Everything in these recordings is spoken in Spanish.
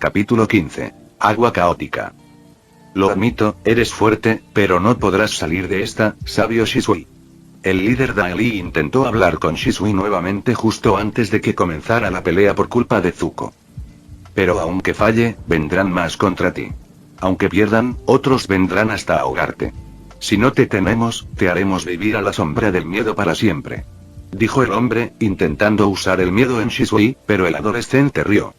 Capítulo 15. Agua caótica. Lo admito, eres fuerte, pero no podrás salir de esta, sabio Shisui. El líder Daili intentó hablar con Shisui nuevamente justo antes de que comenzara la pelea por culpa de Zuko. Pero aunque falle, vendrán más contra ti. Aunque pierdan, otros vendrán hasta ahogarte. Si no te tememos, te haremos vivir a la sombra del miedo para siempre. Dijo el hombre, intentando usar el miedo en Shisui, pero el adolescente rió.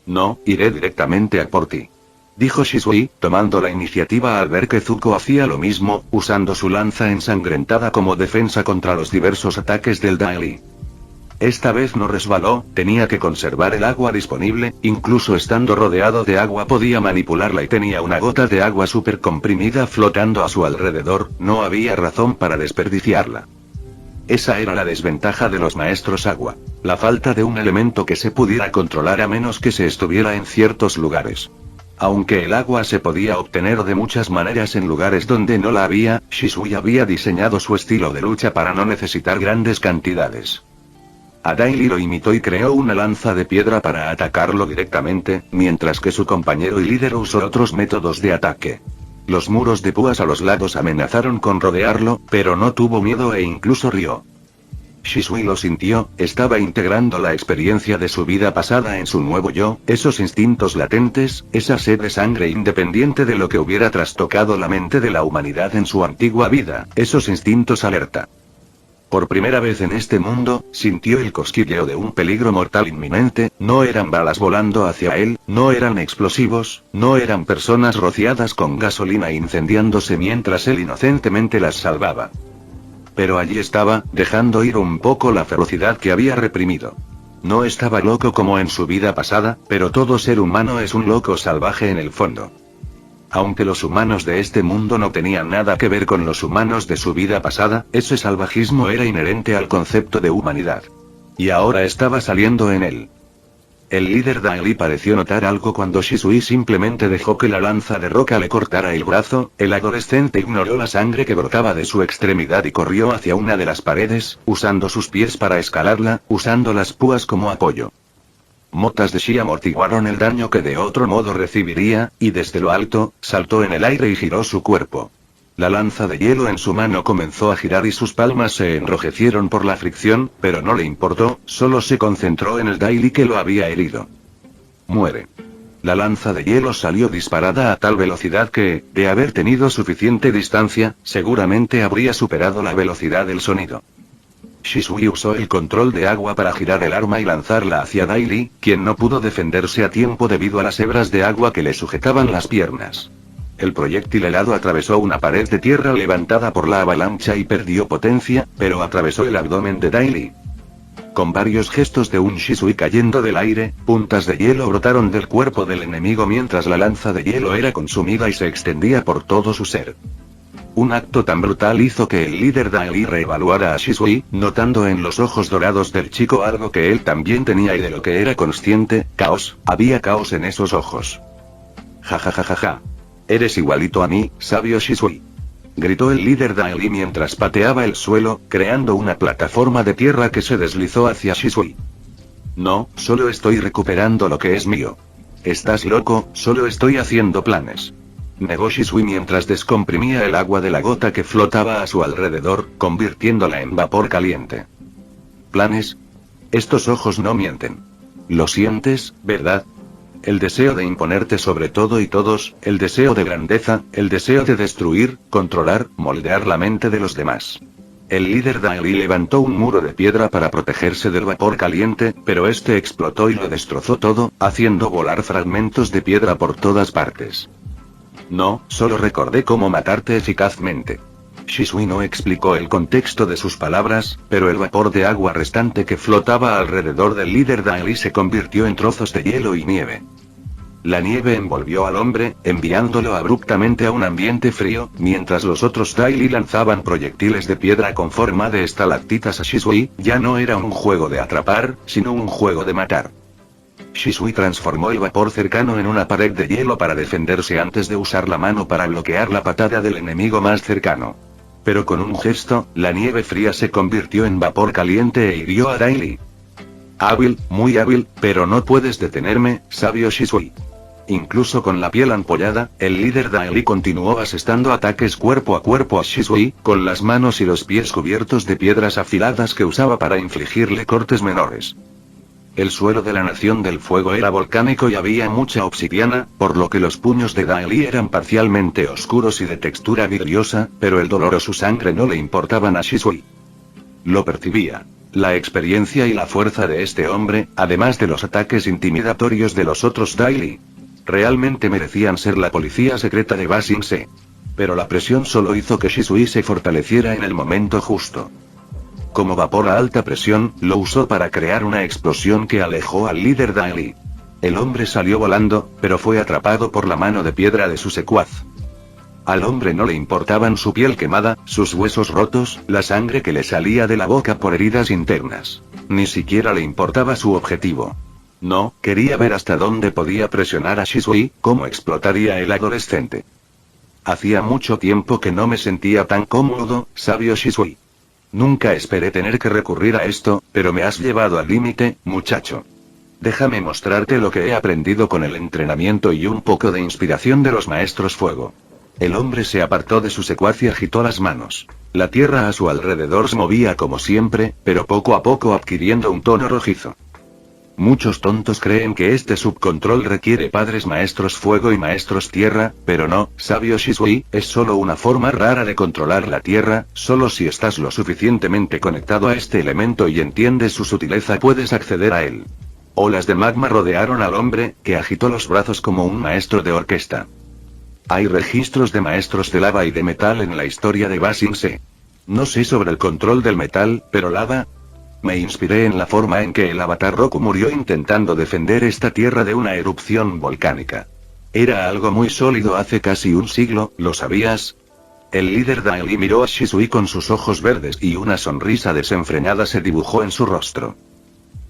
No, iré directamente a por ti. Dijo Shisui, tomando la iniciativa al ver que Zuko hacía lo mismo, usando su lanza ensangrentada como defensa contra los diversos ataques del Daily. Esta vez no resbaló, tenía que conservar el agua disponible, incluso estando rodeado de agua podía manipularla y tenía una gota de agua súper comprimida flotando a su alrededor, no había razón para desperdiciarla. Esa era la desventaja de los maestros agua, la falta de un elemento que se pudiera controlar a menos que se estuviera en ciertos lugares. Aunque el agua se podía obtener de muchas maneras en lugares donde no la había, Shisui había diseñado su estilo de lucha para no necesitar grandes cantidades. Adaili lo imitó y creó una lanza de piedra para atacarlo directamente, mientras que su compañero y líder usó otros métodos de ataque. Los muros de púas a los lados amenazaron con rodearlo, pero no tuvo miedo e incluso rió. Shisui lo sintió, estaba integrando la experiencia de su vida pasada en su nuevo yo, esos instintos latentes, esa sed de sangre independiente de lo que hubiera trastocado la mente de la humanidad en su antigua vida, esos instintos alerta. Por primera vez en este mundo, sintió el cosquilleo de un peligro mortal inminente, no eran balas volando hacia él, no eran explosivos, no eran personas rociadas con gasolina incendiándose mientras él inocentemente las salvaba. Pero allí estaba, dejando ir un poco la ferocidad que había reprimido. No estaba loco como en su vida pasada, pero todo ser humano es un loco salvaje en el fondo. Aunque los humanos de este mundo no tenían nada que ver con los humanos de su vida pasada, ese salvajismo era inherente al concepto de humanidad. Y ahora estaba saliendo en él. El líder Daily pareció notar algo cuando Shisui simplemente dejó que la lanza de roca le cortara el brazo, el adolescente ignoró la sangre que brotaba de su extremidad y corrió hacia una de las paredes, usando sus pies para escalarla, usando las púas como apoyo. Motas de Shi amortiguaron el daño que de otro modo recibiría, y desde lo alto, saltó en el aire y giró su cuerpo. La lanza de hielo en su mano comenzó a girar y sus palmas se enrojecieron por la fricción, pero no le importó, solo se concentró en el Daily que lo había herido. Muere. La lanza de hielo salió disparada a tal velocidad que, de haber tenido suficiente distancia, seguramente habría superado la velocidad del sonido. Shisui usó el control de agua para girar el arma y lanzarla hacia Daily, quien no pudo defenderse a tiempo debido a las hebras de agua que le sujetaban las piernas. El proyectil helado atravesó una pared de tierra levantada por la avalancha y perdió potencia, pero atravesó el abdomen de Daily. Con varios gestos de un Shisui cayendo del aire, puntas de hielo brotaron del cuerpo del enemigo mientras la lanza de hielo era consumida y se extendía por todo su ser. Un acto tan brutal hizo que el líder Daily reevaluara a Shisui, notando en los ojos dorados del chico algo que él también tenía y de lo que era consciente, caos, había caos en esos ojos. Ja. Eres igualito a mí, sabio Shisui. Gritó el líder Daily mientras pateaba el suelo, creando una plataforma de tierra que se deslizó hacia Shisui. No, solo estoy recuperando lo que es mío. Estás loco, solo estoy haciendo planes. Negó Shisui mientras descomprimía el agua de la gota que flotaba a su alrededor, convirtiéndola en vapor caliente. ¿Planes? Estos ojos no mienten. Lo sientes, ¿verdad? El deseo de imponerte sobre todo y todos, el deseo de grandeza, el deseo de destruir, controlar, moldear la mente de los demás. El líder Daily levantó un muro de piedra para protegerse del vapor caliente, pero este explotó y lo destrozó todo, haciendo volar fragmentos de piedra por todas partes. No, solo recordé cómo matarte eficazmente. Shisui no explicó el contexto de sus palabras, pero el vapor de agua restante que flotaba alrededor del líder Daily se convirtió en trozos de hielo y nieve. La nieve envolvió al hombre, enviándolo abruptamente a un ambiente frío, mientras los otros Daily lanzaban proyectiles de piedra con forma de estalactitas a Shisui. Ya no era un juego de atrapar, sino un juego de matar. Shisui transformó el vapor cercano en una pared de hielo para defenderse antes de usar la mano para bloquear la patada del enemigo más cercano. Pero con un gesto, la nieve fría se convirtió en vapor caliente e hirió a Daily. Hábil, muy hábil, pero no puedes detenerme, sabio Shisui. Incluso con la piel ampollada, el líder Daily continuó asestando ataques cuerpo a Shisui, con las manos y los pies cubiertos de piedras afiladas que usaba para infligirle cortes menores. El suelo de la Nación del Fuego era volcánico y había mucha obsidiana, por lo que los puños de Daily eran parcialmente oscuros y de textura vidriosa, pero el dolor o su sangre no le importaban a Shisui. Lo percibía. La experiencia y la fuerza de este hombre, además de los ataques intimidatorios de los otros Daily. Realmente merecían ser la policía secreta de Ba Sing Se. Pero la presión solo hizo que Shisui se fortaleciera en el momento justo. Como vapor a alta presión, lo usó para crear una explosión que alejó al líder Daily. El hombre salió volando, pero fue atrapado por la mano de piedra de su secuaz. Al hombre no le importaban su piel quemada, sus huesos rotos, la sangre que le salía de la boca por heridas internas. Ni siquiera le importaba su objetivo. No, quería ver hasta dónde podía presionar a Shisui, cómo explotaría el adolescente. Hacía mucho tiempo que no me sentía tan cómodo, sabio Shisui. Nunca esperé tener que recurrir a esto, pero me has llevado al límite, muchacho. Déjame mostrarte lo que he aprendido con el entrenamiento y un poco de inspiración de los maestros fuego. El hombre se apartó de su secuaz y agitó las manos. La tierra a su alrededor se movía como siempre, pero poco a poco adquiriendo un tono rojizo. Muchos tontos creen que este subcontrol requiere padres maestros fuego y maestros tierra, pero no, sabio Shisui, es solo una forma rara de controlar la tierra, solo si estás lo suficientemente conectado a este elemento y entiendes su sutileza puedes acceder a él. Olas de magma rodearon al hombre, que agitó los brazos como un maestro de orquesta. Hay registros de maestros de lava y de metal en la historia de Ba Sing Se. No sé sobre el control del metal, pero lava... Me inspiré en la forma en que el avatar Roku murió intentando defender esta tierra de una erupción volcánica. Era algo muy sólido hace casi un siglo, ¿lo sabías? El líder Daily miró a Shisui con sus ojos verdes y una sonrisa desenfrenada se dibujó en su rostro.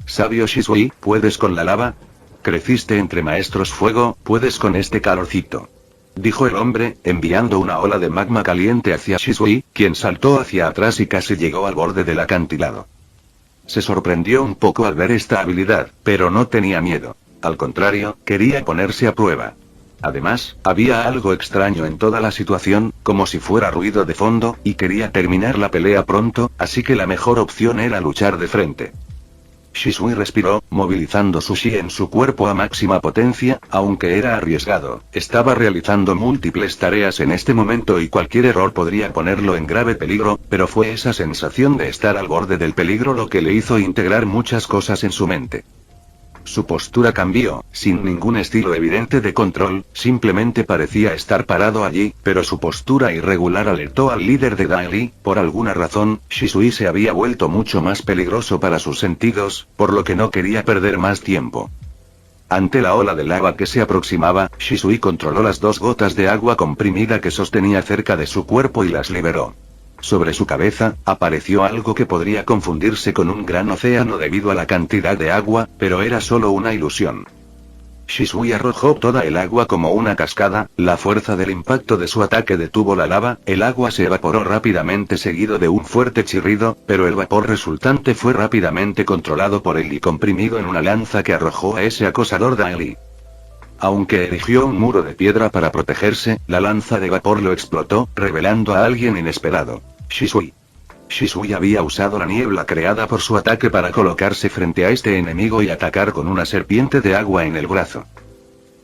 Sabio Shisui, ¿puedes con la lava? Creciste entre maestros fuego, ¿puedes con este calorcito? Dijo el hombre, enviando una ola de magma caliente hacia Shisui, quien saltó hacia atrás y casi llegó al borde del acantilado. Se sorprendió un poco al ver esta habilidad, pero no tenía miedo. Al contrario, quería ponerse a prueba. Además, había algo extraño en toda la situación, como si fuera ruido de fondo, y quería terminar la pelea pronto, así que la mejor opción era luchar de frente. Shisui respiró, movilizando su chi en su cuerpo a máxima potencia, aunque era arriesgado. Estaba realizando múltiples tareas en este momento y cualquier error podría ponerlo en grave peligro, pero fue esa sensación de estar al borde del peligro lo que le hizo integrar muchas cosas en su mente. Su postura cambió, sin ningún estilo evidente de control, simplemente parecía estar parado allí, pero su postura irregular alertó al líder de Daily. Por alguna razón, Shisui se había vuelto mucho más peligroso para sus sentidos, por lo que no quería perder más tiempo. Ante la ola de lava que se aproximaba, Shisui controló las 2 gotas de agua comprimida que sostenía cerca de su cuerpo y las liberó. Sobre su cabeza, apareció algo que podría confundirse con un gran océano debido a la cantidad de agua, pero era solo una ilusión. Shisui arrojó toda el agua como una cascada, la fuerza del impacto de su ataque detuvo la lava, el agua se evaporó rápidamente seguido de un fuerte chirrido, pero el vapor resultante fue rápidamente controlado por él y comprimido en una lanza que arrojó a ese acosador Daily. Aunque erigió un muro de piedra para protegerse, la lanza de vapor lo explotó, revelando a alguien inesperado. Shisui. Shisui había usado la niebla creada por su ataque para colocarse frente a este enemigo y atacar con una serpiente de agua en el brazo.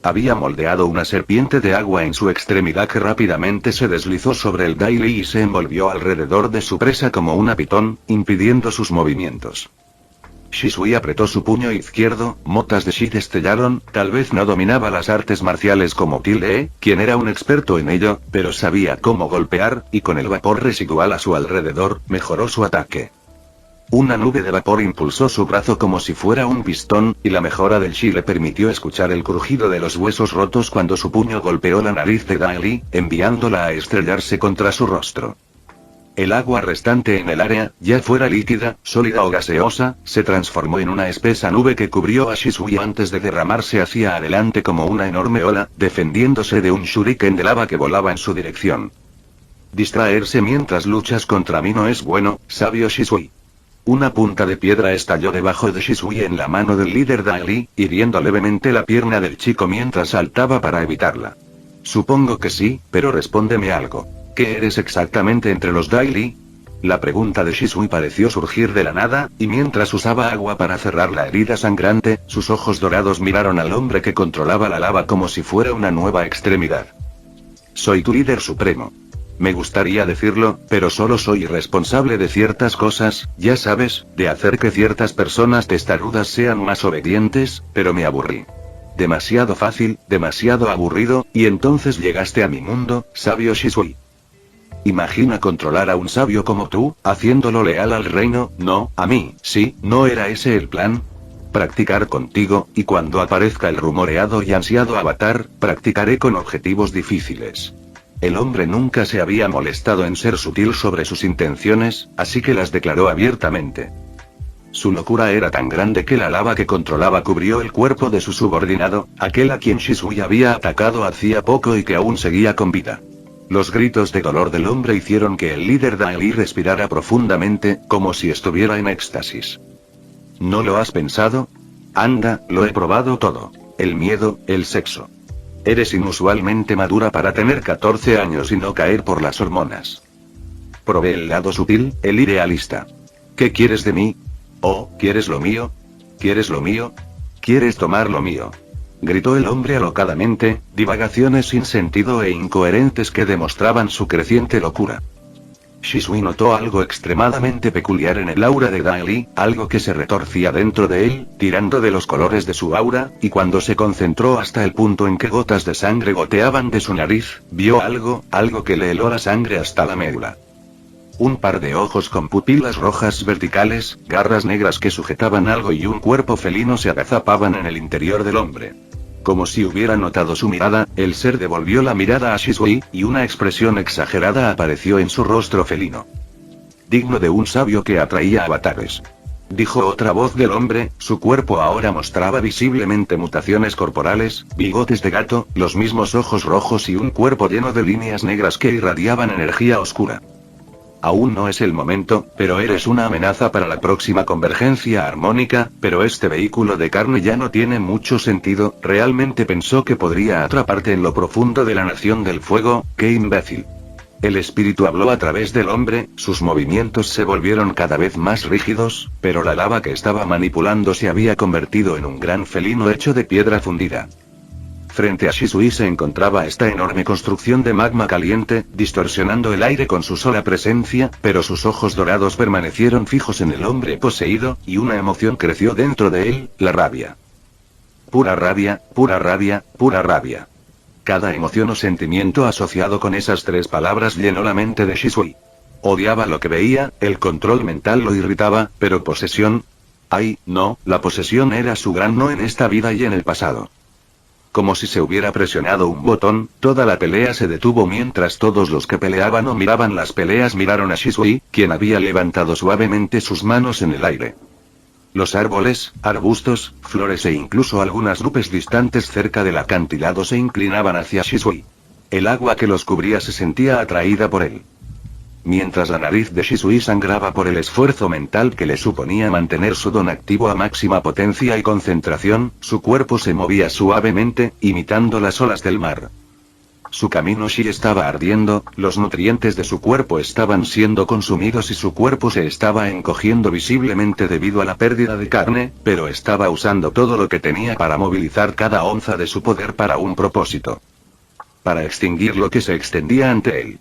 Había moldeado una serpiente de agua en su extremidad que rápidamente se deslizó sobre el Daily y se envolvió alrededor de su presa como una pitón, impidiendo sus movimientos. Shisui apretó su puño izquierdo, motas de chi destellaron, tal vez no dominaba las artes marciales como Tilde, quien era un experto en ello, pero sabía cómo golpear, y con el vapor residual a su alrededor, mejoró su ataque. Una nube de vapor impulsó su brazo como si fuera un pistón, y la mejora del chi le permitió escuchar el crujido de los huesos rotos cuando su puño golpeó la nariz de Daily, enviándola a estrellarse contra su rostro. El agua restante en el área, ya fuera líquida, sólida o gaseosa, se transformó en una espesa nube que cubrió a Shisui antes de derramarse hacia adelante como una enorme ola, defendiéndose de un shuriken de lava que volaba en su dirección. Distraerse mientras luchas contra mí no es bueno, sabio Shisui. Una punta de piedra estalló debajo de Shisui en la mano del líder Daily, hiriendo levemente la pierna del chico mientras saltaba para evitarla. Supongo que sí, pero respóndeme algo. ¿Qué eres exactamente entre los Daily? La pregunta de Shisui pareció surgir de la nada, y mientras usaba agua para cerrar la herida sangrante, sus ojos dorados miraron al hombre que controlaba la lava como si fuera una nueva extremidad. Soy tu líder supremo. Me gustaría decirlo, pero solo soy responsable de ciertas cosas, ya sabes, de hacer que ciertas personas testarudas sean más obedientes, pero me aburrí. Demasiado fácil, demasiado aburrido, y entonces llegaste a mi mundo, sabio Shisui. Imagina controlar a un sabio como tú, haciéndolo leal al reino, no, a mí, sí, ¿no era ese el plan? Practicar contigo, y cuando aparezca el rumoreado y ansiado avatar, practicaré con objetivos difíciles. El hombre nunca se había molestado en ser sutil sobre sus intenciones, así que las declaró abiertamente. Su locura era tan grande que la lava que controlaba cubrió el cuerpo de su subordinado, aquel a quien Shisui había atacado hacía poco y que aún seguía con vida. Los gritos de dolor del hombre hicieron que el líder Daily respirara profundamente, como si estuviera en éxtasis. ¿No lo has pensado? Anda, lo he probado todo. El miedo, el sexo. Eres inusualmente madura para tener 14 años y no caer por las hormonas. Probé el lado sutil, el idealista. ¿Qué quieres de mí? Oh, ¿quieres lo mío? ¿Quieres lo mío? ¿Quieres tomar lo mío? Gritó el hombre alocadamente, divagaciones sin sentido e incoherentes que demostraban su creciente locura. Shisui notó algo extremadamente peculiar en el aura de Daily, algo que se retorcía dentro de él, tirando de los colores de su aura, y cuando se concentró hasta el punto en que gotas de sangre goteaban de su nariz, vio algo que le heló la sangre hasta la médula. Un par de ojos con pupilas rojas verticales, garras negras que sujetaban algo y un cuerpo felino se agazapaban en el interior del hombre. Como si hubiera notado su mirada, el ser devolvió la mirada a Shisui, y una expresión exagerada apareció en su rostro felino. Digno de un sabio que atraía avatares. Dijo otra voz del hombre, su cuerpo ahora mostraba visiblemente mutaciones corporales, bigotes de gato, los mismos ojos rojos y un cuerpo lleno de líneas negras que irradiaban energía oscura. Aún no es el momento, pero eres una amenaza para la próxima convergencia armónica, pero este vehículo de carne ya no tiene mucho sentido, realmente pensó que podría atraparte en lo profundo de la nación del fuego, qué imbécil. El espíritu habló a través del hombre, sus movimientos se volvieron cada vez más rígidos, pero la lava que estaba manipulando se había convertido en un gran felino hecho de piedra fundida. Frente a Shisui se encontraba esta enorme construcción de magma caliente, distorsionando el aire con su sola presencia, pero sus ojos dorados permanecieron fijos en el hombre poseído, y una emoción creció dentro de él, la rabia. Pura rabia, pura rabia, pura rabia. Cada emoción o sentimiento asociado con esas tres palabras llenó la mente de Shisui. Odiaba lo que veía, el control mental lo irritaba, pero posesión... Ay, no, la posesión era su gran no en esta vida y en el pasado. Como si se hubiera presionado un botón, toda la pelea se detuvo mientras todos los que peleaban o miraban las peleas miraron a Shisui, quien había levantado suavemente sus manos en el aire. Los árboles, arbustos, flores e incluso algunas nubes distantes cerca del acantilado se inclinaban hacia Shisui. El agua que los cubría se sentía atraída por él. Mientras la nariz de Shisui sangraba por el esfuerzo mental que le suponía mantener su don activo a máxima potencia y concentración, su cuerpo se movía suavemente, imitando las olas del mar. Su camino Shi estaba ardiendo, los nutrientes de su cuerpo estaban siendo consumidos y su cuerpo se estaba encogiendo visiblemente debido a la pérdida de carne, pero estaba usando todo lo que tenía para movilizar cada onza de su poder para un propósito. Para extinguir lo que se extendía ante él.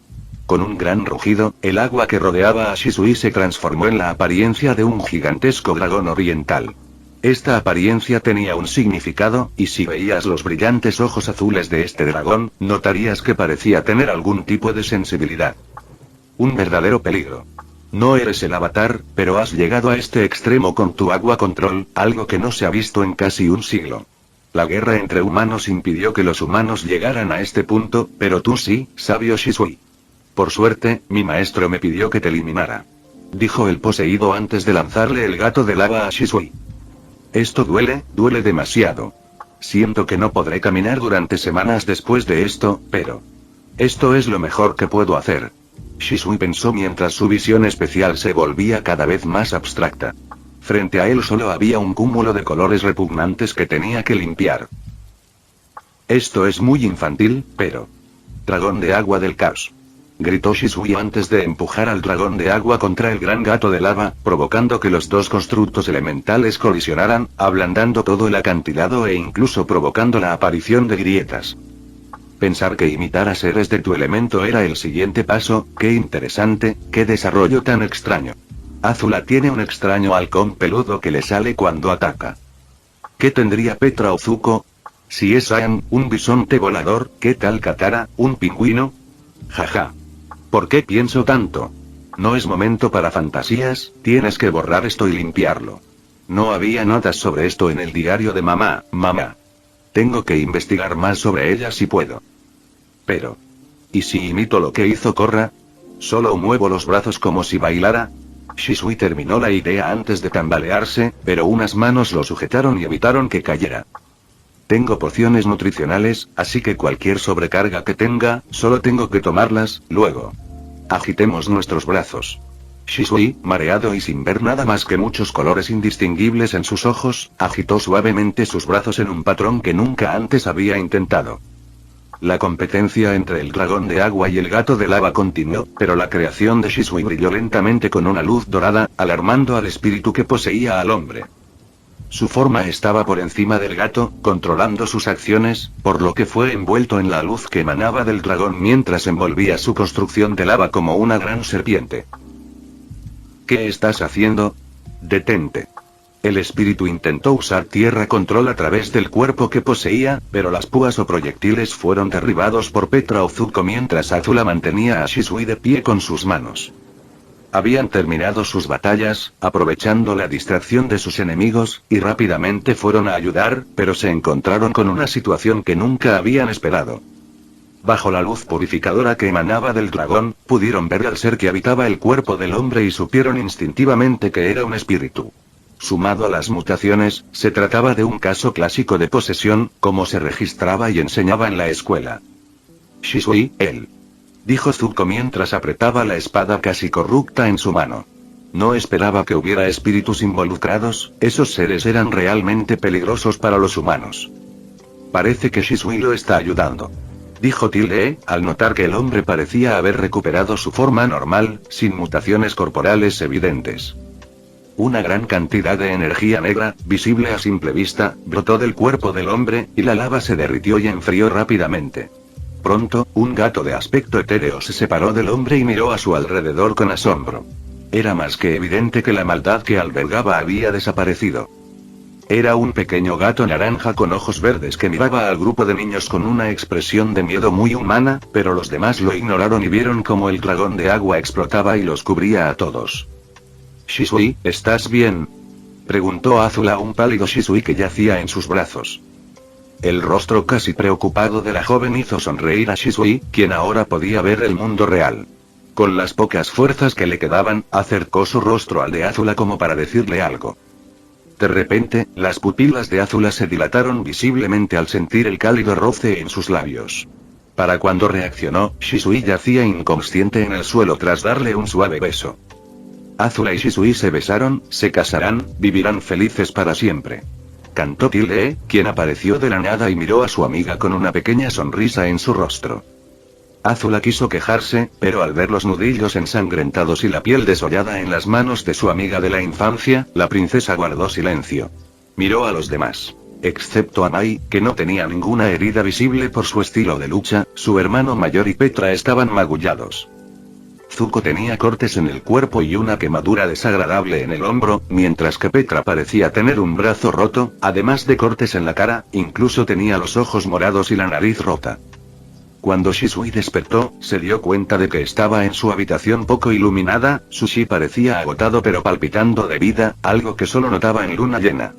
Con un gran rugido, el agua que rodeaba a Shisui se transformó en la apariencia de un gigantesco dragón oriental. Esta apariencia tenía un significado, y si veías los brillantes ojos azules de este dragón, notarías que parecía tener algún tipo de sensibilidad. Un verdadero peligro. No eres el avatar, pero has llegado a este extremo con tu agua control, algo que no se ha visto en casi un siglo. La guerra entre humanos impidió que los humanos llegaran a este punto, pero tú sí, sabio Shisui. Por suerte, mi maestro me pidió que te eliminara. Dijo el poseído antes de lanzarle el gato de lava a Shisui. Esto duele, duele demasiado. Siento que no podré caminar durante semanas después de esto, pero... esto es lo mejor que puedo hacer. Shisui pensó mientras su visión especial se volvía cada vez más abstracta. Frente a él solo había un cúmulo de colores repugnantes que tenía que limpiar. Esto es muy infantil, pero... Dragón de agua del caos. Gritó Shisui antes de empujar al dragón de agua contra el gran gato de lava, provocando que los dos constructos elementales colisionaran, ablandando todo el acantilado e incluso provocando la aparición de grietas. Pensar que imitar a seres de tu elemento era el siguiente paso, qué interesante, qué desarrollo tan extraño. Azula tiene un extraño halcón peludo que le sale cuando ataca. ¿Qué tendría Petra o Zuko? Si es Aang, un bisonte volador, ¿qué tal Katara, un pingüino? Jaja. ¿Por qué pienso tanto? No es momento para fantasías, tienes que borrar esto y limpiarlo. No había notas sobre esto en el diario de mamá. Tengo que investigar más sobre ella si puedo. Pero... ¿y si imito lo que hizo Korra? ¿Solo muevo los brazos como si bailara? Shisui terminó la idea antes de tambalearse, pero unas manos lo sujetaron y evitaron que cayera. Tengo pociones nutricionales, así que cualquier sobrecarga que tenga, solo tengo que tomarlas, luego. Agitemos nuestros brazos. Shisui, mareado y sin ver nada más que muchos colores indistinguibles en sus ojos, agitó suavemente sus brazos en un patrón que nunca antes había intentado. La competencia entre el dragón de agua y el gato de lava continuó, pero la creación de Shisui brilló lentamente con una luz dorada, alarmando al espíritu que poseía al hombre. Su forma estaba por encima del gato, controlando sus acciones, por lo que fue envuelto en la luz que emanaba del dragón mientras envolvía su construcción de lava como una gran serpiente. ¿Qué estás haciendo? Detente. El espíritu intentó usar tierra control a través del cuerpo que poseía, pero las púas o proyectiles fueron derribados por Petra o Zuko mientras Azula mantenía a Shisui de pie con sus manos. Habían terminado sus batallas, aprovechando la distracción de sus enemigos, y rápidamente fueron a ayudar, pero se encontraron con una situación que nunca habían esperado. Bajo la luz purificadora que emanaba del dragón, pudieron ver al ser que habitaba el cuerpo del hombre y supieron instintivamente que era un espíritu. Sumado a las mutaciones, se trataba de un caso clásico de posesión, como se registraba y enseñaba en la escuela. Shisui, él. Dijo Zuko mientras apretaba la espada casi corrupta en su mano. No esperaba que hubiera espíritus involucrados, esos seres eran realmente peligrosos para los humanos. Parece que Shisui lo está ayudando. Dijo Tilde, al notar que el hombre parecía haber recuperado su forma normal, sin mutaciones corporales evidentes. Una gran cantidad de energía negra, visible a simple vista, brotó del cuerpo del hombre, y la lava se derritió y enfrió rápidamente. Pronto, un gato de aspecto etéreo se separó del hombre y miró a su alrededor con asombro. Era más que evidente que la maldad que albergaba había desaparecido. Era un pequeño gato naranja con ojos verdes que miraba al grupo de niños con una expresión de miedo muy humana, pero los demás lo ignoraron y vieron cómo el dragón de agua explotaba y los cubría a todos. Shisui, ¿estás bien? Preguntó Azula a un pálido Shisui que yacía en sus brazos. El rostro casi preocupado de la joven hizo sonreír a Shisui, quien ahora podía ver el mundo real. Con las pocas fuerzas que le quedaban, acercó su rostro al de Azula como para decirle algo. De repente, las pupilas de Azula se dilataron visiblemente al sentir el cálido roce en sus labios. Para cuando reaccionó, Shisui yacía inconsciente en el suelo tras darle un suave beso. Azula y Shisui se besaron, se casarán, vivirán felices para siempre. Cantó Tilde, quien apareció de la nada y miró a su amiga con una pequeña sonrisa en su rostro. Azula quiso quejarse, pero al ver los nudillos ensangrentados y la piel desollada en las manos de su amiga de la infancia, la princesa guardó silencio. Miró a los demás. Excepto a Mai, que no tenía ninguna herida visible por su estilo de lucha, su hermano mayor y Petra estaban magullados. Zuko tenía cortes en el cuerpo y una quemadura desagradable en el hombro, mientras que Petra parecía tener un brazo roto, además de cortes en la cara, incluso tenía los ojos morados y la nariz rota. Cuando Shisui despertó, se dio cuenta de que estaba en su habitación poco iluminada, su chi parecía agotado pero palpitando de vida, algo que solo notaba en luna llena.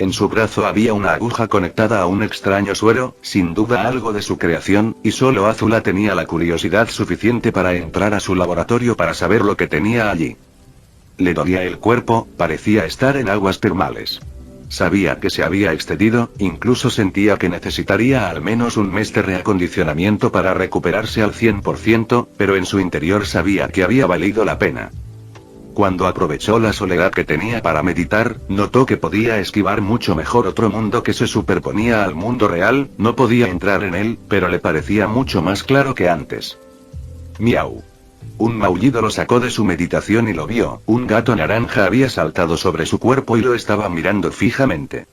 En su brazo había una aguja conectada a un extraño suero, sin duda algo de su creación, y solo Azula tenía la curiosidad suficiente para entrar a su laboratorio para saber lo que tenía allí. Le dolía el cuerpo, parecía estar en aguas termales. Sabía que se había excedido, incluso sentía que necesitaría al menos un mes de reacondicionamiento para recuperarse al 100%, pero en su interior sabía que había valido la pena. Cuando aprovechó la soledad que tenía para meditar, notó que podía esquivar mucho mejor otro mundo que se superponía al mundo real, no podía entrar en él, pero le parecía mucho más claro que antes. Miau. Un maullido lo sacó de su meditación y lo vio, un gato naranja había saltado sobre su cuerpo y lo estaba mirando fijamente.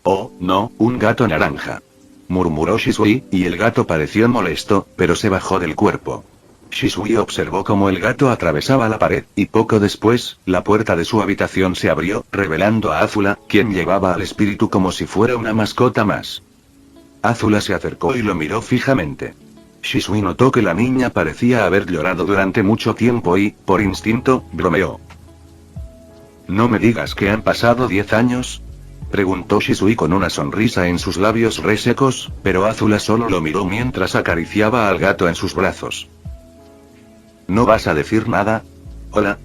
Oh, no, un gato naranja. Murmuró Shisui, y el gato pareció molesto, pero se bajó del cuerpo. Shisui observó cómo el gato atravesaba la pared, y poco después, la puerta de su habitación se abrió, revelando a Azula, quien llevaba al espíritu como si fuera una mascota más. Azula se acercó y lo miró fijamente. Shisui notó que la niña parecía haber llorado durante mucho tiempo y, por instinto, bromeó. ¿No me digas que han pasado 10 años? Preguntó Shisui con una sonrisa en sus labios resecos, pero Azula solo lo miró mientras acariciaba al gato en sus brazos. ¿No vas a decir nada? Hola.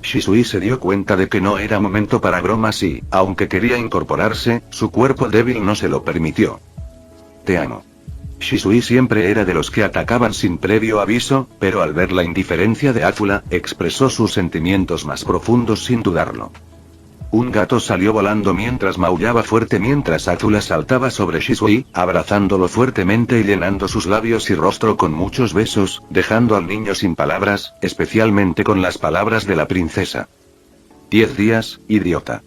Shisui se dio cuenta de que no era momento para bromas y, aunque quería incorporarse, su cuerpo débil no se lo permitió. Te amo. Shisui siempre era de los que atacaban sin previo aviso, pero al ver la indiferencia de Azula, expresó sus sentimientos más profundos sin dudarlo. Un gato salió volando mientras maullaba fuerte mientras Azula saltaba sobre Shisui, abrazándolo fuertemente y llenando sus labios y rostro con muchos besos, dejando al niño sin palabras, especialmente con las palabras de la princesa. 10 días, idiota.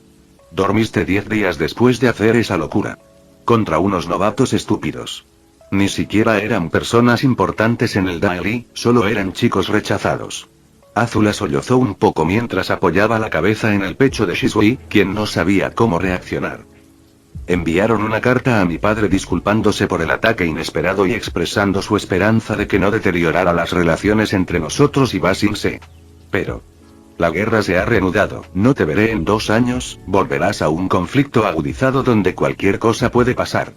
Dormiste 10 días después de hacer esa locura. Contra unos novatos estúpidos. Ni siquiera eran personas importantes en el Daily, solo eran chicos rechazados. Azula sollozó un poco mientras apoyaba la cabeza en el pecho de Shisui, quien no sabía cómo reaccionar. Enviaron una carta a mi padre disculpándose por el ataque inesperado y expresando su esperanza de que no deteriorara las relaciones entre nosotros y Ba Sing Se. Pero la guerra se ha reanudado, no te veré en 2 años, volverás a un conflicto agudizado donde cualquier cosa puede pasar.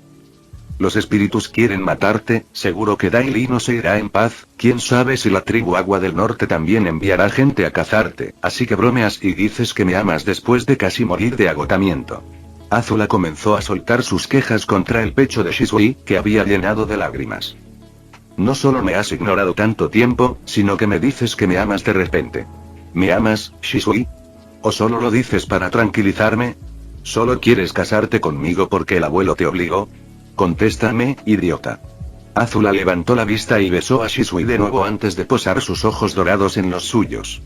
Los espíritus quieren matarte, seguro que Dai Li no se irá en paz, quién sabe si la tribu Agua del Norte también enviará gente a cazarte, así que bromeas y dices que me amas después de casi morir de agotamiento. Azula comenzó a soltar sus quejas contra el pecho de Shisui, que había llenado de lágrimas. No solo me has ignorado tanto tiempo, sino que me dices que me amas de repente. ¿Me amas, Shisui? ¿O solo lo dices para tranquilizarme? ¿Solo quieres casarte conmigo porque el abuelo te obligó? Contéstame, idiota. Azula levantó la vista y besó a Shisui de nuevo antes de posar sus ojos dorados en los suyos.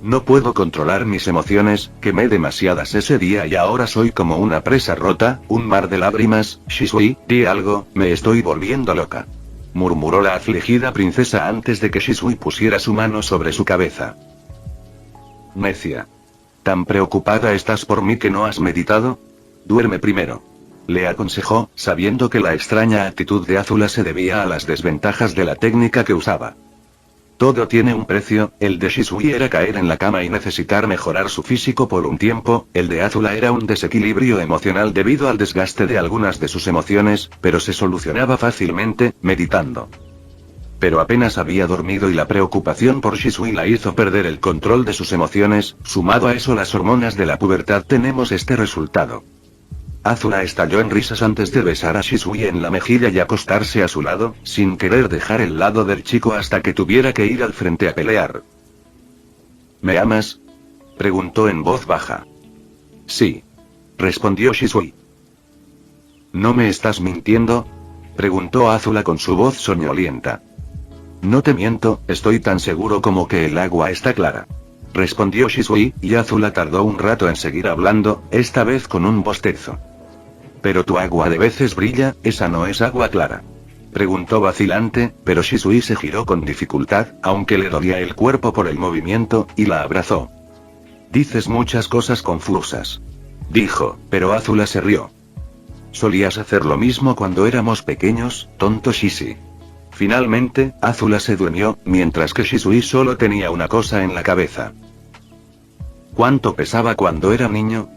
No puedo controlar mis emociones, quemé demasiadas ese día y ahora soy como una presa rota, un mar de lágrimas. Shisui, di algo, me estoy volviendo loca. Murmuró la afligida princesa antes de que Shisui pusiera su mano sobre su cabeza. Necia. ¿Tan preocupada estás por mí que no has meditado? Duerme primero. Le aconsejó, sabiendo que la extraña actitud de Azula se debía a las desventajas de la técnica que usaba. Todo tiene un precio, el de Shisui era caer en la cama y necesitar mejorar su físico por un tiempo, el de Azula era un desequilibrio emocional debido al desgaste de algunas de sus emociones, pero se solucionaba fácilmente, meditando. Pero apenas había dormido y la preocupación por Shisui la hizo perder el control de sus emociones, sumado a eso las hormonas de la pubertad tenemos este resultado. Azula estalló en risas antes de besar a Shisui en la mejilla y acostarse a su lado, sin querer dejar el lado del chico hasta que tuviera que ir al frente a pelear. ¿Me amas? Preguntó en voz baja. Sí. Respondió Shisui. ¿No me estás mintiendo? Preguntó Azula con su voz soñolienta. No te miento, estoy tan seguro como que el agua está clara. Respondió Shisui, y Azula tardó un rato en seguir hablando, esta vez con un bostezo. Pero tu agua de veces brilla, ¿esa no es agua clara? Preguntó vacilante, pero Shisui se giró con dificultad, aunque le dolía el cuerpo por el movimiento, y la abrazó. Dices muchas cosas confusas. Dijo, pero Azula se rió. Solías hacer lo mismo cuando éramos pequeños, tonto Shishi. Finalmente, Azula se durmió, mientras que Shisui solo tenía una cosa en la cabeza. ¿Cuánto pesaba cuando era niño?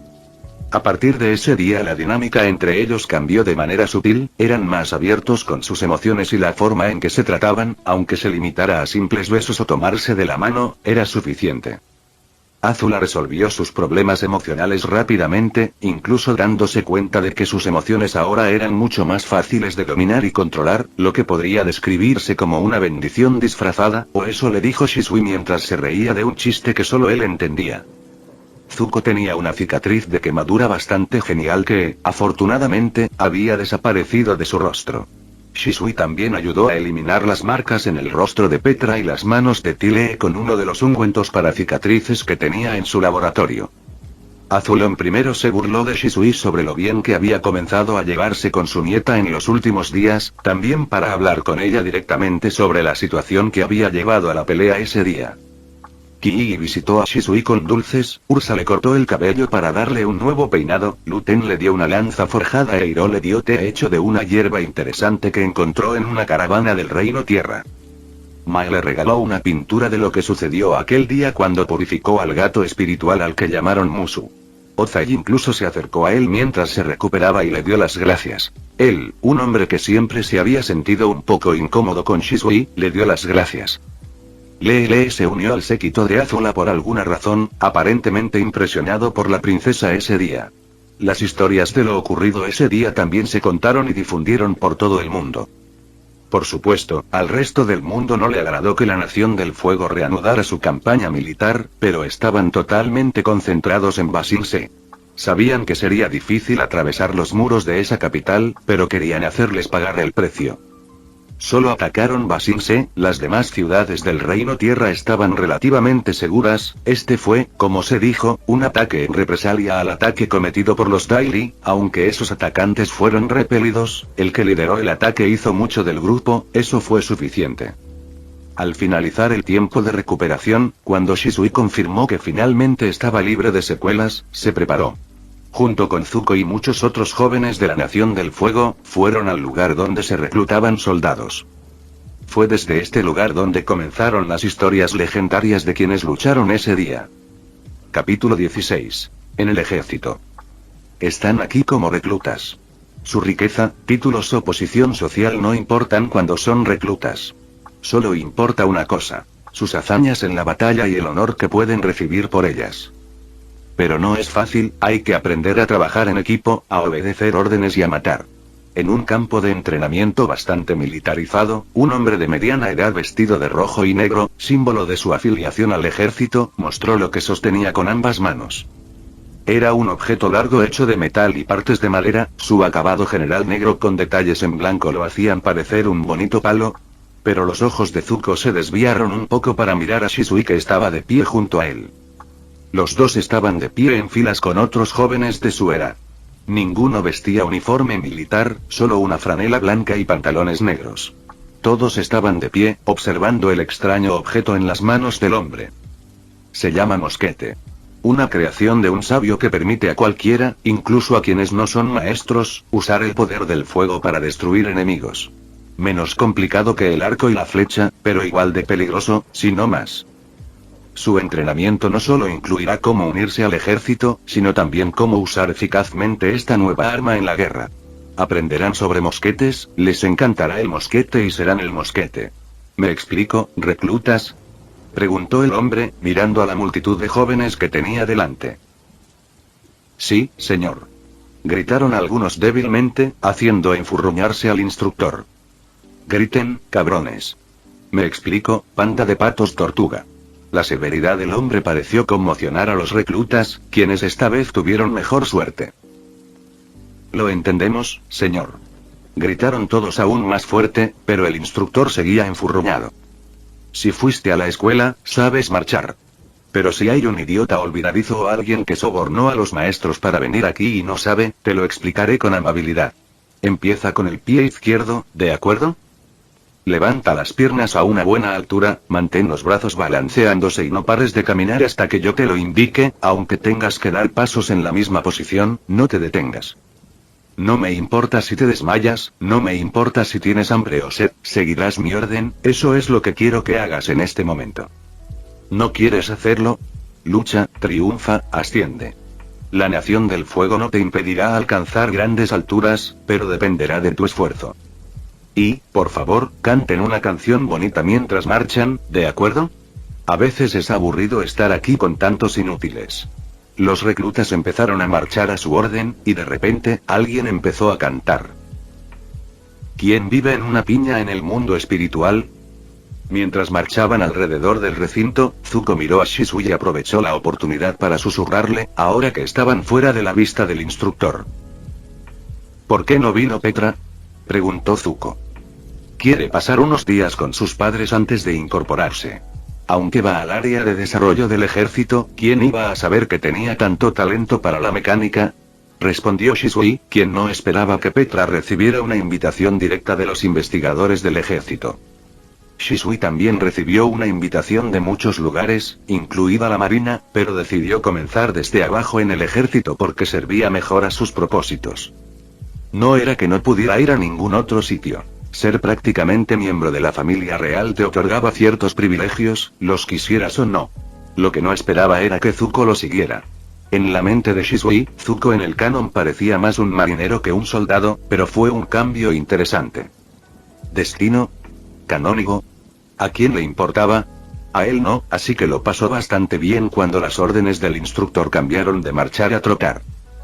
A partir de ese día la dinámica entre ellos cambió de manera sutil, eran más abiertos con sus emociones y la forma en que se trataban, aunque se limitara a simples besos o tomarse de la mano, era suficiente. Azula resolvió sus problemas emocionales rápidamente, incluso dándose cuenta de que sus emociones ahora eran mucho más fáciles de dominar y controlar, lo que podría describirse como una bendición disfrazada, o eso le dijo Shisui mientras se reía de un chiste que solo él entendía. Zuko tenía una cicatriz de quemadura bastante genial que, afortunadamente, había desaparecido de su rostro. Shisui también ayudó a eliminar las marcas en el rostro de Petra y las manos de Tile con uno de los ungüentos para cicatrices que tenía en su laboratorio. Azulón primero se burló de Shisui sobre lo bien que había comenzado a llevarse con su nieta en los últimos días, también para hablar con ella directamente sobre la situación que había llevado a la pelea ese día. Kiyi visitó a Shisui con dulces, Ursa le cortó el cabello para darle un nuevo peinado, Luten le dio una lanza forjada e Hiro le dio té hecho de una hierba interesante que encontró en una caravana del Reino Tierra. Mai le regaló una pintura de lo que sucedió aquel día cuando purificó al gato espiritual al que llamaron Musu. Ozai incluso se acercó a él mientras se recuperaba y le dio las gracias. Él, un hombre que siempre se había sentido un poco incómodo con Shisui, le dio las gracias. Lee se unió al séquito de Azula por alguna razón, aparentemente impresionado por la princesa ese día. Las historias de lo ocurrido ese día también se contaron y difundieron por todo el mundo. Por supuesto, al resto del mundo no le agradó que la Nación del Fuego reanudara su campaña militar, pero estaban totalmente concentrados en Ba Sing Se. Sabían que sería difícil atravesar los muros de esa capital, pero querían hacerles pagar el precio. Solo atacaron Ba Sing Se, las demás ciudades del Reino Tierra estaban relativamente seguras, este fue, como se dijo, un ataque en represalia al ataque cometido por los Dai Li, aunque esos atacantes fueron repelidos, el que lideró el ataque hizo mucho del grupo, eso fue suficiente. Al finalizar el tiempo de recuperación, cuando Shisui confirmó que finalmente estaba libre de secuelas, se preparó. Junto con Zuko y muchos otros jóvenes de la Nación del Fuego, fueron al lugar donde se reclutaban soldados. Fue desde este lugar donde comenzaron las historias legendarias de quienes lucharon ese día. Capítulo 16. En el ejército. Están aquí como reclutas. Su riqueza, títulos o posición social no importan cuando son reclutas. Solo importa una cosa: sus hazañas en la batalla y el honor que pueden recibir por ellas. Pero no es fácil, hay que aprender a trabajar en equipo, a obedecer órdenes y a matar. En un campo de entrenamiento bastante militarizado, un hombre de mediana edad vestido de rojo y negro, símbolo de su afiliación al ejército, mostró lo que sostenía con ambas manos. Era un objeto largo hecho de metal y partes de madera, su acabado general negro con detalles en blanco lo hacían parecer un bonito palo. Pero los ojos de Zuko se desviaron un poco para mirar a Shisui que estaba de pie junto a él. Los dos estaban de pie en filas con otros jóvenes de su edad. Ninguno vestía uniforme militar, solo una franela blanca y pantalones negros. Todos estaban de pie, observando el extraño objeto en las manos del hombre. Se llama mosquete. Una creación de un sabio que permite a cualquiera, incluso a quienes no son maestros, usar el poder del fuego para destruir enemigos. Menos complicado que el arco y la flecha, pero igual de peligroso, si no más. Su entrenamiento no solo incluirá cómo unirse al ejército, sino también cómo usar eficazmente esta nueva arma en la guerra. Aprenderán sobre mosquetes, les encantará el mosquete y serán el mosquete. ¿Me explico, reclutas?, preguntó el hombre, mirando a la multitud de jóvenes que tenía delante. Sí, señor. Gritaron algunos débilmente, haciendo enfurruñarse al instructor. Griten, cabrones. Me explico, panda de patos tortuga. La severidad del hombre pareció conmocionar a los reclutas, quienes esta vez tuvieron mejor suerte. Lo entendemos, señor. Gritaron todos aún más fuerte, pero el instructor seguía enfurruñado. Si fuiste a la escuela, sabes marchar. Pero si hay un idiota olvidadizo o alguien que sobornó a los maestros para venir aquí y no sabe, te lo explicaré con amabilidad. Empieza con el pie izquierdo, ¿de acuerdo? Levanta las piernas a una buena altura, mantén los brazos balanceándose y no pares de caminar hasta que yo te lo indique, aunque tengas que dar pasos en la misma posición, no te detengas. No me importa si te desmayas, no me importa si tienes hambre o sed, seguirás mi orden, eso es lo que quiero que hagas en este momento. ¿No quieres hacerlo? Lucha, triunfa, asciende. La Nación del Fuego no te impedirá alcanzar grandes alturas, pero dependerá de tu esfuerzo. Y, por favor, canten una canción bonita mientras marchan, ¿de acuerdo? A veces es aburrido estar aquí con tantos inútiles. Los reclutas empezaron a marchar a su orden, y de repente, alguien empezó a cantar. ¿Quién vive en una piña en el mundo espiritual? Mientras marchaban alrededor del recinto, Zuko miró a Shisui y aprovechó la oportunidad para susurrarle, ahora que estaban fuera de la vista del instructor. ¿Por qué no vino Petra?, preguntó Zuko. Quiere pasar unos días con sus padres antes de incorporarse. Aunque va al área de desarrollo del ejército, ¿quién iba a saber que tenía tanto talento para la mecánica?, respondió Shisui, quien no esperaba que Petra recibiera una invitación directa de los investigadores del ejército. Shisui también recibió una invitación de muchos lugares, incluida la marina, pero decidió comenzar desde abajo en el ejército porque servía mejor a sus propósitos. No era que no pudiera ir a ningún otro sitio. Ser prácticamente miembro de la familia real te otorgaba ciertos privilegios, los quisieras o no. Lo que no esperaba era que Zuko lo siguiera. En la mente de Shisui, Zuko en el canon parecía más un marinero que un soldado, pero fue un cambio interesante. ¿Destino? ¿Canónigo? ¿A quién le importaba? A él no, así que lo pasó bastante bien cuando las órdenes del instructor cambiaron de marchar a trotar.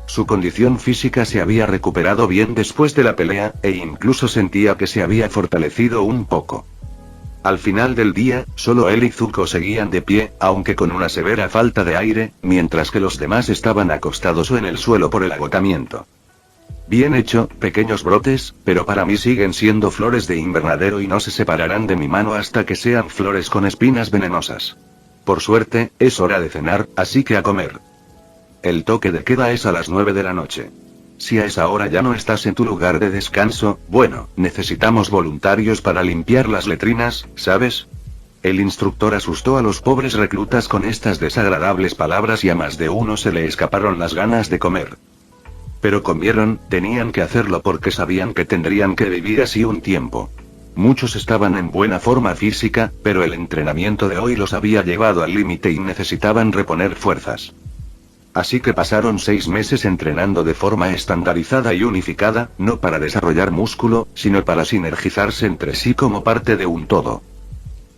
Su condición física se había recuperado bien después de la pelea, e incluso sentía que se había fortalecido un poco. Al final del día, solo él y Zuko seguían de pie, aunque con una severa falta de aire, mientras que los demás estaban acostados o en el suelo por el agotamiento. Bien hecho, pequeños brotes, pero para mí siguen siendo flores de invernadero y no se separarán de mi mano hasta que sean flores con espinas venenosas. Por suerte, es hora de cenar, así que a comer. El toque de queda es a las 9 de la noche. Si a esa hora ya no estás en tu lugar de descanso, bueno, necesitamos voluntarios para limpiar las letrinas, ¿sabes? El instructor asustó a los pobres reclutas con estas desagradables palabras y a más de uno se le escaparon las ganas de comer. Pero comieron, tenían que hacerlo porque sabían que tendrían que vivir así un tiempo. Muchos estaban en buena forma física, pero el entrenamiento de hoy los había llevado al límite y necesitaban reponer fuerzas. Así que pasaron 6 meses entrenando de forma estandarizada y unificada, no para desarrollar músculo, sino para sinergizarse entre sí como parte de un todo.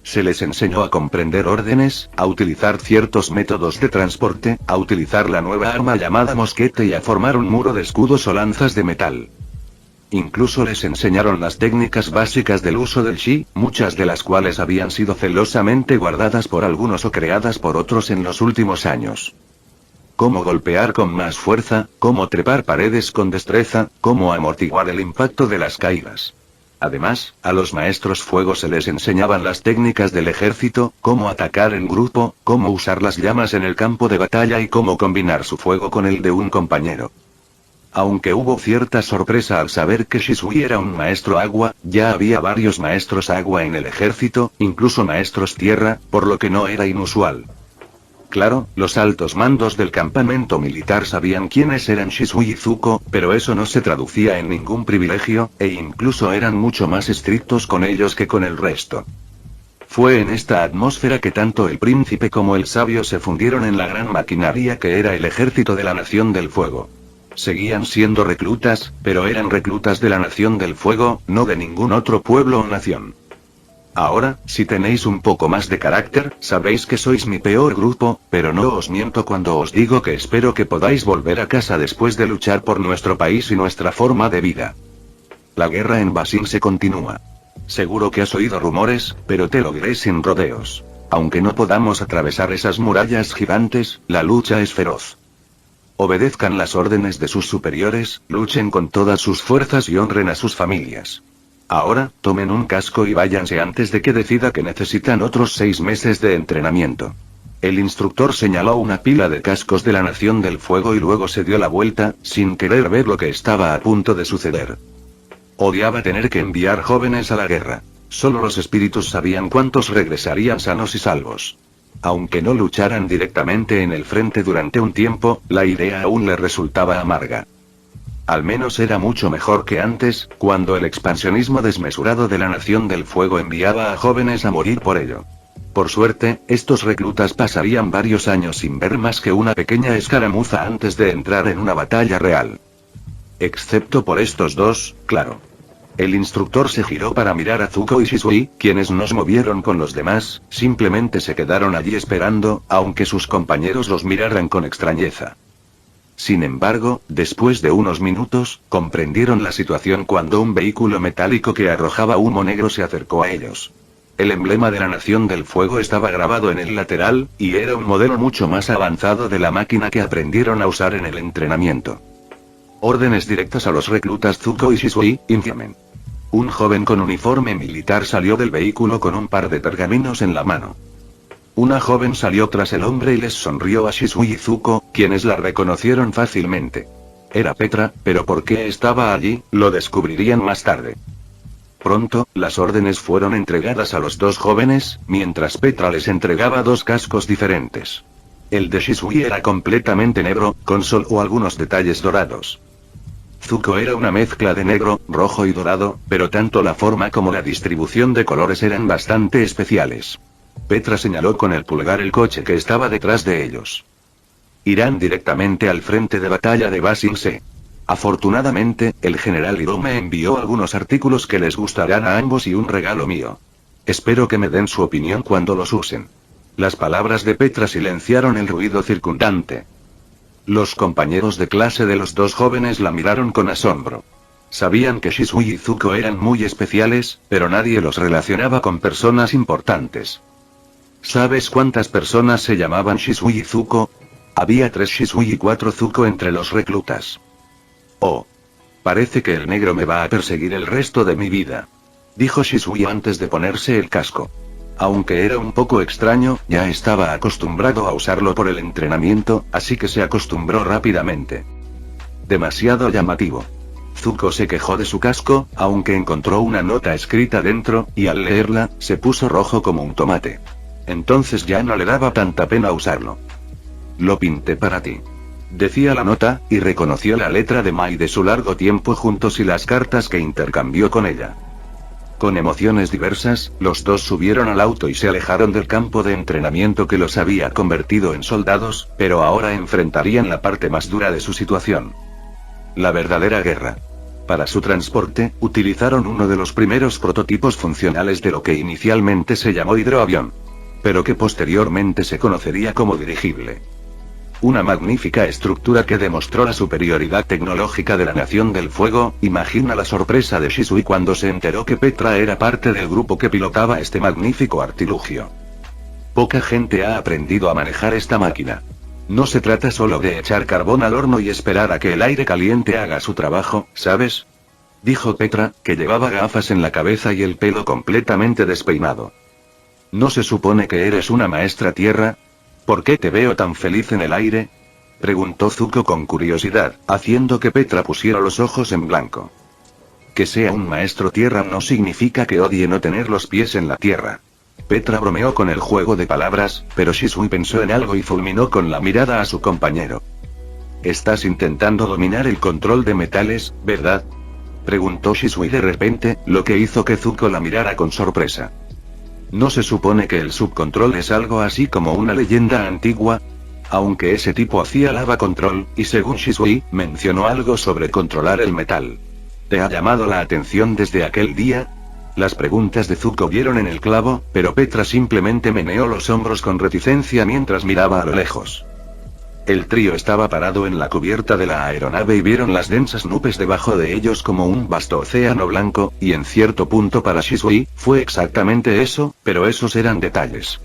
Se les enseñó a comprender órdenes, a utilizar ciertos métodos de transporte, a utilizar la nueva arma llamada mosquete y a formar un muro de escudos o lanzas de metal. Incluso les enseñaron las técnicas básicas del uso del Chi, muchas de las cuales habían sido celosamente guardadas por algunos o creadas por otros en los últimos años. Cómo golpear con más fuerza, cómo trepar paredes con destreza, cómo amortiguar el impacto de las caídas. Además, a los maestros fuego se les enseñaban las técnicas del ejército, cómo atacar en grupo, cómo usar las llamas en el campo de batalla y cómo combinar su fuego con el de un compañero. Aunque hubo cierta sorpresa al saber que Shisui era un maestro agua, ya había varios maestros agua en el ejército, incluso maestros tierra, por lo que no era inusual. Claro, los altos mandos del campamento militar sabían quiénes eran Shisui y Zuko, pero eso no se traducía en ningún privilegio, e incluso eran mucho más estrictos con ellos que con el resto. Fue en esta atmósfera que tanto el príncipe como el sabio se fundieron en la gran maquinaria que era el ejército de la Nación del Fuego. Seguían siendo reclutas, pero eran reclutas de la Nación del Fuego, no de ningún otro pueblo o nación. Ahora, si tenéis un poco más de carácter, sabéis que sois mi peor grupo, pero no os miento cuando os digo que espero que podáis volver a casa después de luchar por nuestro país y nuestra forma de vida. La guerra en Ba Sing se continúa. Seguro que has oído rumores, pero te lo diré sin rodeos. Aunque no podamos atravesar esas murallas gigantes, la lucha es feroz. Obedezcan las órdenes de sus superiores, luchen con todas sus fuerzas y honren a sus familias. Ahora, tomen un casco y váyanse antes de que decida que necesitan otros 6 meses de entrenamiento. El instructor señaló una pila de cascos de la Nación del Fuego y luego se dio la vuelta, sin querer ver lo que estaba a punto de suceder. Odiaba tener que enviar jóvenes a la guerra. Solo los espíritus sabían cuántos regresarían sanos y salvos. Aunque no lucharan directamente en el frente durante un tiempo, la idea aún le resultaba amarga. Al menos era mucho mejor que antes, cuando el expansionismo desmesurado de la Nación del Fuego enviaba a jóvenes a morir por ello. Por suerte, estos reclutas pasarían varios años sin ver más que una pequeña escaramuza antes de entrar en una batalla real. Excepto por estos dos, claro. El instructor se giró para mirar a Zuko y Shisui, quienes no se movieron con los demás, simplemente se quedaron allí esperando, aunque sus compañeros los miraran con extrañeza. Sin embargo, después de unos minutos, comprendieron la situación cuando un vehículo metálico que arrojaba humo negro se acercó a ellos. El emblema de la Nación del Fuego estaba grabado en el lateral, y era un modelo mucho más avanzado de la máquina que aprendieron a usar en el entrenamiento. Órdenes directas a los reclutas Zuko y Shisui, inflamen. Un joven con uniforme militar salió del vehículo con un par de pergaminos en la mano. Una joven salió tras el hombre y les sonrió a Shisui y Zuko, quienes la reconocieron fácilmente. Era Petra, pero por qué estaba allí, lo descubrirían más tarde. Pronto, las órdenes fueron entregadas a los dos jóvenes, mientras Petra les entregaba dos cascos diferentes. El de Shisui era completamente negro, con solo algunos detalles dorados. Zuko era una mezcla de negro, rojo y dorado, pero tanto la forma como la distribución de colores eran bastante especiales. Petra señaló con el pulgar el coche que estaba detrás de ellos. Irán directamente al frente de batalla de Ba Sing Se. Afortunadamente, el general Iroh me envió algunos artículos que les gustarán a ambos y un regalo mío. Espero que me den su opinión cuando los usen. Las palabras de Petra silenciaron el ruido circundante. Los compañeros de clase de los dos jóvenes la miraron con asombro. Sabían que Shisui y Zuko eran muy especiales, pero nadie los relacionaba con personas importantes. ¿Sabes cuántas personas se llamaban Shisui y Zuko? Había 3 Shisui y 4 Zuko entre los reclutas. Oh. Parece que el negro me va a perseguir el resto de mi vida, dijo Shisui antes de ponerse el casco. Aunque era un poco extraño, ya estaba acostumbrado a usarlo por el entrenamiento, así que se acostumbró rápidamente. Demasiado llamativo. Zuko se quejó de su casco, aunque encontró una nota escrita dentro, y al leerla, se puso rojo como un tomate. Entonces ya no le daba tanta pena usarlo. Lo pinté para ti, decía la nota, y reconoció la letra de Mai de su largo tiempo juntos y las cartas que intercambió con ella. Con emociones diversas, los dos subieron al auto y se alejaron del campo de entrenamiento que los había convertido en soldados, pero ahora enfrentarían la parte más dura de su situación. La verdadera guerra. Para su transporte, utilizaron uno de los primeros prototipos funcionales de lo que inicialmente se llamó hidroavión, pero que posteriormente se conocería como dirigible. Una magnífica estructura que demostró la superioridad tecnológica de la Nación del Fuego. Imagina la sorpresa de Shisui cuando se enteró que Petra era parte del grupo que pilotaba este magnífico artilugio. Poca gente ha aprendido a manejar esta máquina. No se trata solo de echar carbón al horno y esperar a que el aire caliente haga su trabajo, ¿sabes? Dijo Petra, que llevaba gafas en la cabeza y el pelo completamente despeinado. ¿No se supone que eres una maestra tierra? ¿Por qué te veo tan feliz en el aire?, preguntó Zuko con curiosidad, haciendo que Petra pusiera los ojos en blanco. Que sea un maestro tierra no significa que odie no tener los pies en la tierra. Petra bromeó con el juego de palabras, pero Shisui pensó en algo y fulminó con la mirada a su compañero. Estás intentando dominar el control de metales, ¿verdad?, preguntó Shisui de repente, lo que hizo que Zuko la mirara con sorpresa. ¿No se supone que el subcontrol es algo así como una leyenda antigua? Aunque ese tipo hacía lava control, y según Shisui, mencionó algo sobre controlar el metal. ¿Te ha llamado la atención desde aquel día? Las preguntas de Zuko dieron en el clavo, pero Petra simplemente meneó los hombros con reticencia mientras miraba a lo lejos. El trío estaba parado en la cubierta de la aeronave y vieron las densas nubes debajo de ellos como un vasto océano blanco, y en cierto punto para Shisui, fue exactamente eso, pero esos eran detalles.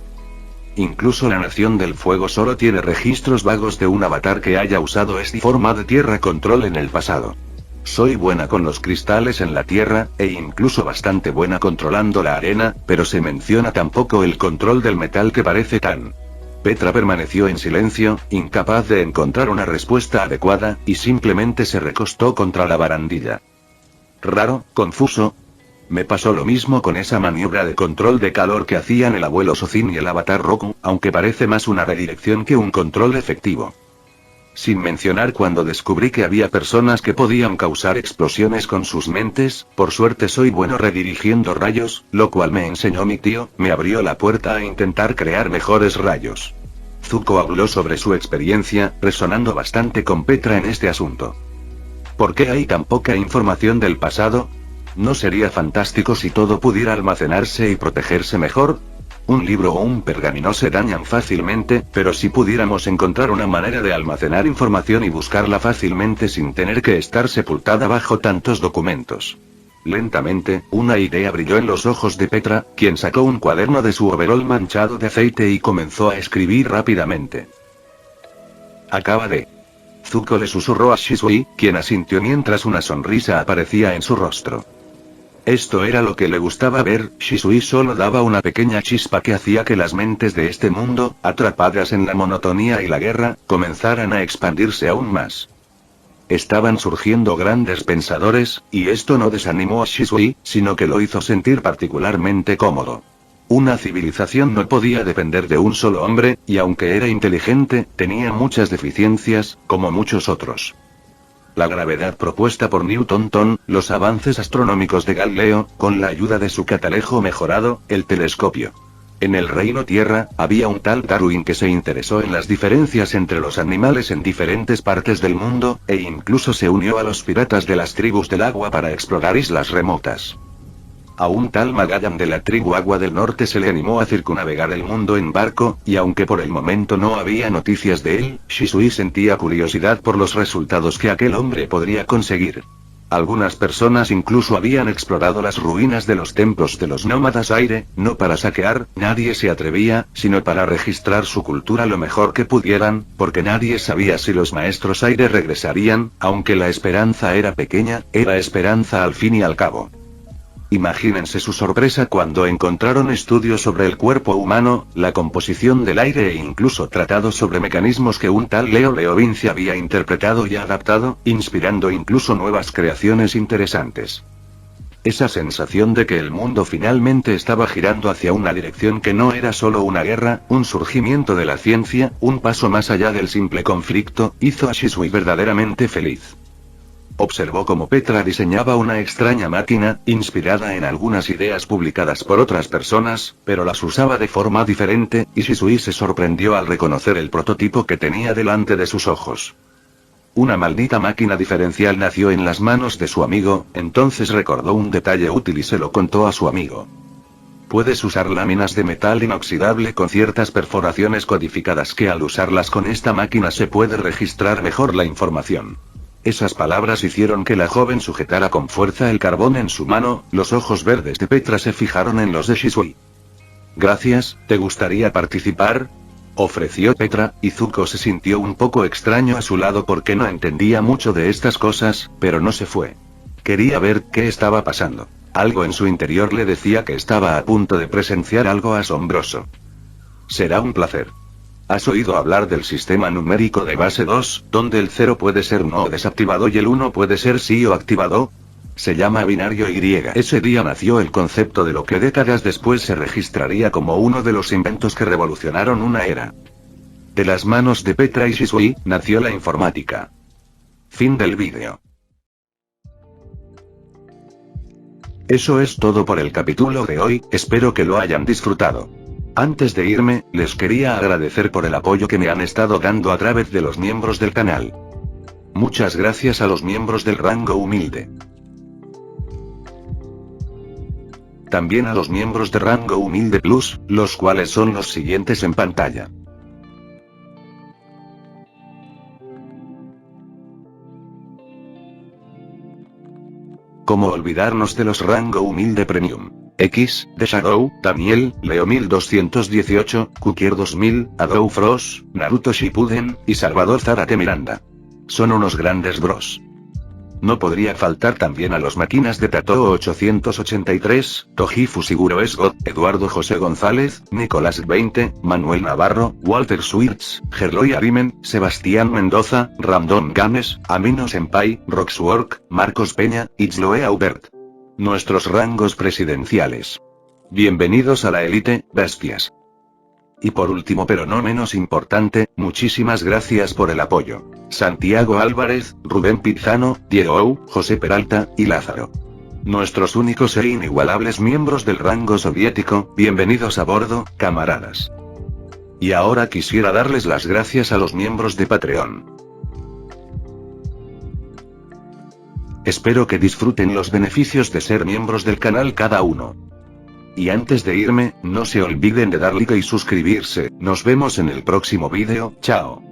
Incluso la Nación del Fuego solo tiene registros vagos de un avatar que haya usado esta forma de tierra control en el pasado. Soy buena con los cristales en la tierra, e incluso bastante buena controlando la arena, pero se menciona tampoco el control del metal que parece tan... Petra permaneció en silencio, incapaz de encontrar una respuesta adecuada, y simplemente se recostó contra la barandilla. Raro, confuso. Me pasó lo mismo con esa maniobra de control de calor que hacían el abuelo Sozin y el avatar Roku, aunque parece más una redirección que un control efectivo. Sin mencionar cuando descubrí que había personas que podían causar explosiones con sus mentes. Por suerte soy bueno redirigiendo rayos, lo cual me enseñó mi tío, me abrió la puerta a intentar crear mejores rayos. Zuko habló sobre su experiencia, resonando bastante con Petra en este asunto. ¿Por qué hay tan poca información del pasado? ¿No sería fantástico si todo pudiera almacenarse y protegerse mejor? Un libro o un pergamino se dañan fácilmente, pero si pudiéramos encontrar una manera de almacenar información y buscarla fácilmente sin tener que estar sepultada bajo tantos documentos. Lentamente, una idea brilló en los ojos de Petra, quien sacó un cuaderno de su overol manchado de aceite y comenzó a escribir rápidamente. Acaba de... Zuko le susurró a Shisui, quien asintió mientras una sonrisa aparecía en su rostro. Esto era lo que le gustaba ver. Shisui solo daba una pequeña chispa que hacía que las mentes de este mundo, atrapadas en la monotonía y la guerra, comenzaran a expandirse aún más. Estaban surgiendo grandes pensadores, y esto no desanimó a Shisui, sino que lo hizo sentir particularmente cómodo. Una civilización no podía depender de un solo hombre, y aunque era inteligente, tenía muchas deficiencias, como muchos otros. La gravedad propuesta por Newton, los avances astronómicos de Galileo, con la ayuda de su catalejo mejorado, el telescopio. En el reino Tierra, había un tal Darwin que se interesó en las diferencias entre los animales en diferentes partes del mundo, e incluso se unió a los piratas de las tribus del agua para explorar islas remotas. A un tal Magallan de la tribu Agua del Norte se le animó a circunnavegar el mundo en barco, y aunque por el momento no había noticias de él, Shisui sentía curiosidad por los resultados que aquel hombre podría conseguir. Algunas personas incluso habían explorado las ruinas de los templos de los nómadas aire, no para saquear, nadie se atrevía, sino para registrar su cultura lo mejor que pudieran, porque nadie sabía si los maestros aire regresarían, aunque la esperanza era pequeña, era esperanza al fin y al cabo. Imagínense su sorpresa cuando encontraron estudios sobre el cuerpo humano, la composición del aire e incluso tratados sobre mecanismos que un tal Leo Vinci había interpretado y adaptado, inspirando incluso nuevas creaciones interesantes. Esa sensación de que el mundo finalmente estaba girando hacia una dirección que no era solo una guerra, un surgimiento de la ciencia, un paso más allá del simple conflicto, hizo a Shisui verdaderamente feliz. Observó cómo Petra diseñaba una extraña máquina, inspirada en algunas ideas publicadas por otras personas, pero las usaba de forma diferente, y Shisui se sorprendió al reconocer el prototipo que tenía delante de sus ojos. Una maldita máquina diferencial nació en las manos de su amigo, entonces recordó un detalle útil y se lo contó a su amigo. Puedes usar láminas de metal inoxidable con ciertas perforaciones codificadas que al usarlas con esta máquina se puede registrar mejor la información. Esas palabras hicieron que la joven sujetara con fuerza el carbón en su mano, los ojos verdes de Petra se fijaron en los de Shisui. Gracias, ¿te gustaría participar?, ofreció Petra, y Zuko se sintió un poco extraño a su lado porque no entendía mucho de estas cosas, pero no se fue. Quería ver qué estaba pasando. Algo en su interior le decía que estaba a punto de presenciar algo asombroso. Será un placer. ¿Has oído hablar del sistema numérico de base 2, donde el 0 puede ser no o desactivado y el 1 puede ser sí o activado? Se llama binario Y. Ese día nació el concepto de lo que décadas después se registraría como uno de los inventos que revolucionaron una era. De las manos de Petra y Shisui, nació la informática. Fin del vídeo. Eso es todo por el capítulo de hoy, espero que lo hayan disfrutado. Antes de irme, les quería agradecer por el apoyo que me han estado dando a través de los miembros del canal. Muchas gracias a los miembros del rango humilde. También a los miembros de rango humilde plus, los cuales son los siguientes en pantalla. ¿Cómo olvidarnos de los rango humilde premium? X, The Shadow, Daniel, Leo 1218, Kukier 2000, Adou Frost, Naruto Shippuden, y Salvador Zárate Miranda. Son unos grandes bros. No podría faltar también a los máquinas de Tatoo 883, Toji Fusiguro Esgot, Eduardo José González, Nicolás 20, Manuel Navarro, Walter Schwirtz, Gerloy Arimen, Sebastián Mendoza, Ramdon Games, Amino Senpai, Roxwork, Marcos Peña, Itzloe Aubert. Nuestros rangos presidenciales. Bienvenidos a la élite, bestias. Y por último pero no menos importante, muchísimas gracias por el apoyo. Santiago Álvarez, Rubén Pizano, Diego Ou, José Peralta, y Lázaro. Nuestros únicos e inigualables miembros del rango soviético, bienvenidos a bordo, camaradas. Y ahora quisiera darles las gracias a los miembros de Patreon. Espero que disfruten los beneficios de ser miembros del canal cada uno. Y antes de irme, no se olviden de dar like y suscribirse. Nos vemos en el próximo vídeo, chao.